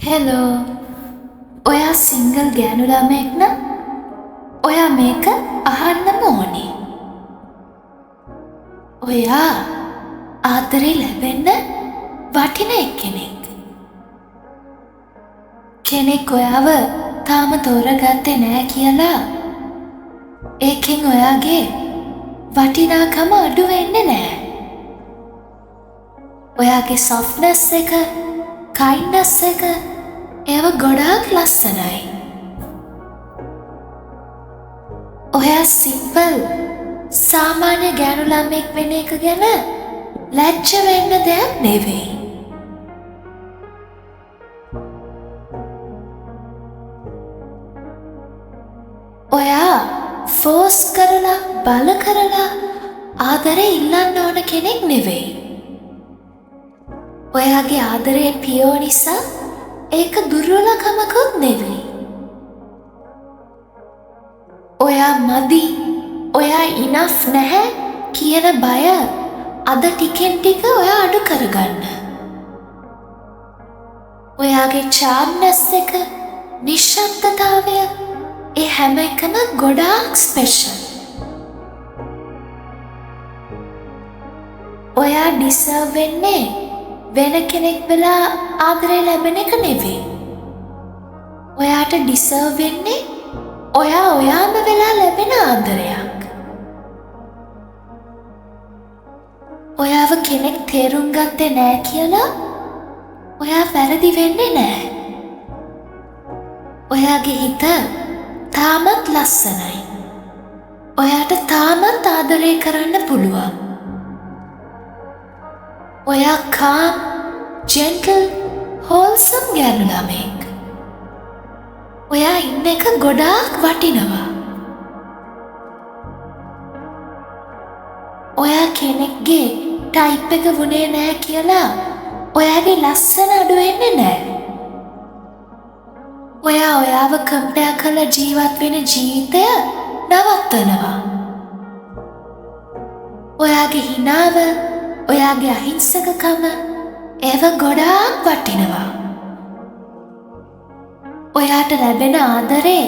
Hello ඔයා single ගෑනු ළමයෙක් නම් ඔයා මේක අහන්නම ඕනේ. ඔයා ආදරේ ලැබෙන්න වටින එක්කෙනෙක්. කෙනෙක් ඔයාව තාම තෝරගත්තේ නෑ කියලා ඒකෙන් ඔයාගේ වටිනාකම අඩු වෙන්නේ නෑ. ඔයාගේ softness එක, kindness එක ඒව ගොඩාක් ලස්සනයි. ඔයා සිම්පල් සාමාන්‍ය ගෑනු ළමෙක් වෙන එක ගැන ලැජ්ජ වෙන්න දෙයක් නෙවෙයි. ඔයා ෆෝස් කරලා බල කරලා ආදරේ ඉල්ලන්න ඕන කෙනෙක් නෙවෙයි. ඔයාගේ ආදරේ පියෝ නිසා ඒක දුර්වලකමකුත් නෙවෙයි. ඔයා මදි, ඔයා ඉනෆ් නැහැ කියන බය අද ටිකෙන් ටික ඔයා අඩු කරගන්න. ඔයාගේ charmness එක, නිශ්ශබ්දතාවය ඒ හැම එකම ගොඩාක් ස්පෙෂල්. ඔයා ඩිසර්ව් වෙන්නේ වෙන කෙනෙක් වෙලා ආදරේ ලැබෙන එක නෙවෙයි. ඔයාට ඩිසර්ව් වෙන්නේ ඔයා ඔයාම වෙලා ලැබෙන ආදරයක්. ඔයාව කෙනෙක් තේරුම් ගත්තේ නෑ කියලා ඔයා වැරදි වෙන්නේ නෑ. ඔයාගේ හිත තාමත් ලස්සනයි. ඔයාට තාමත් ආදරය කරන්න පුළුවන්. ඔයා calm, gentle, wholesome ගෑනු ළමෙක්. ඔයා ඉන්න එක ගොඩාක් වටිනවා. ඔයා කෙනෙක්ගේ ටයිප් එක වුණේ නෑ කියලා ඔයාගේ ලස්සන අඩු වෙන්නේ නෑ. ඔයා ඔයාව කම්පෙයාර් කරලා ජීවත් වෙන ජීවිතය නවත්තනවා. ඔයාගේ හිනාව, ඔයාගේ අහිංසකකම ඒව ගොඩාක් වටිනවා. ඔයාට ලැබෙන ආදරේ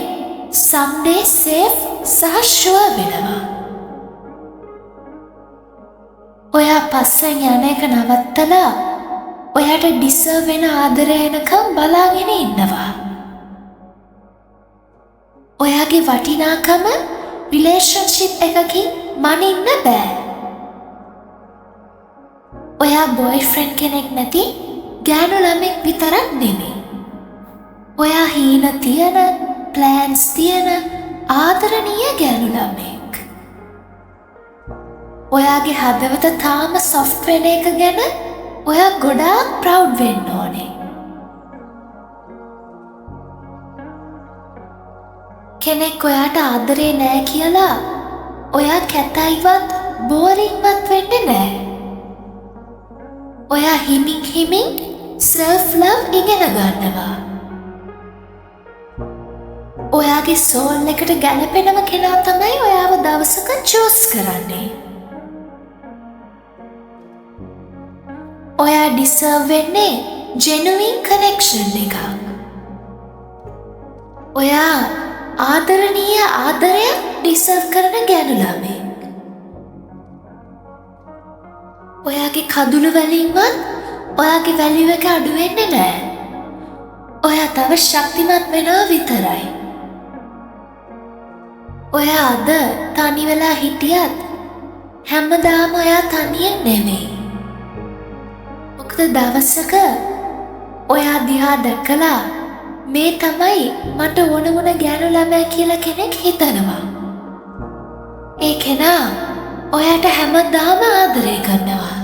someday safe සහ sure වෙනවා. ඔයා පස්සෙන් යන එක නවත්තලා ඔයාට ඩිසර්ව් වෙන ආදරය එනකම් බලාගෙන ඉන්නවා. ඔයාගේ වටිනාකම රිලේෂන්ෂිප් එකකින් මනින්න බෑ. ඔයා බොයිෆ්‍රෙන්ඩ් කෙනෙක් නැති ගෑනු ළමෙක් විතරක් නෙමෙයි. ඔයා හීන තියන, ප්ලෑන්ස් තියන ආදරණීය ගෑනු ළමෙක්. ඔයාගේ හදවත තාම සොෆ්ට් වෙන එක ගැන ඔයා ගොඩාක් ප්‍රවුඩ් වෙන්න ඕනේ. කෙනෙක් ඔයාට ආදරේ නෑ කියලා ඔයා කැතයිවත් බෝරින්වත් වෙන්නේ නෑ. ඔයා හිමින් හිමින් self love ඉගෙන ගන්නවා. ඔයාගේ සෝල් එකට ගැලපෙනම කෙනා තමයි ඔයාව දවසක චූස් කරන්නේ. ඔයා ඩිසර්ව් වෙන්නේ genuine connection එකක්. ඔයා ආදරණීය ආදරයක් ඩිසර්ව් කරන ගෑනු ළමෙක්. ඔයාගේ කඳුළු වලින්වත් ඔයාගේ වැලියු එක අඩු වෙන්නේ නෑ. ඔයා තව ශක්තිමත් වෙනවා විතරයි. ඔයා අද තනි වෙලා හිටියත් හැමදාම ඔයා තනියෙන් නෙමෙයි. මොකද දවසක ඔයා දිහා දැකලා මේ තමයි මට ඕන වුණ ගෑනු ළමයා කියලා කෙනෙක් හිතනවා. ඒ කෙනා ඔයාට හැමදාම ආදරය කරනවා.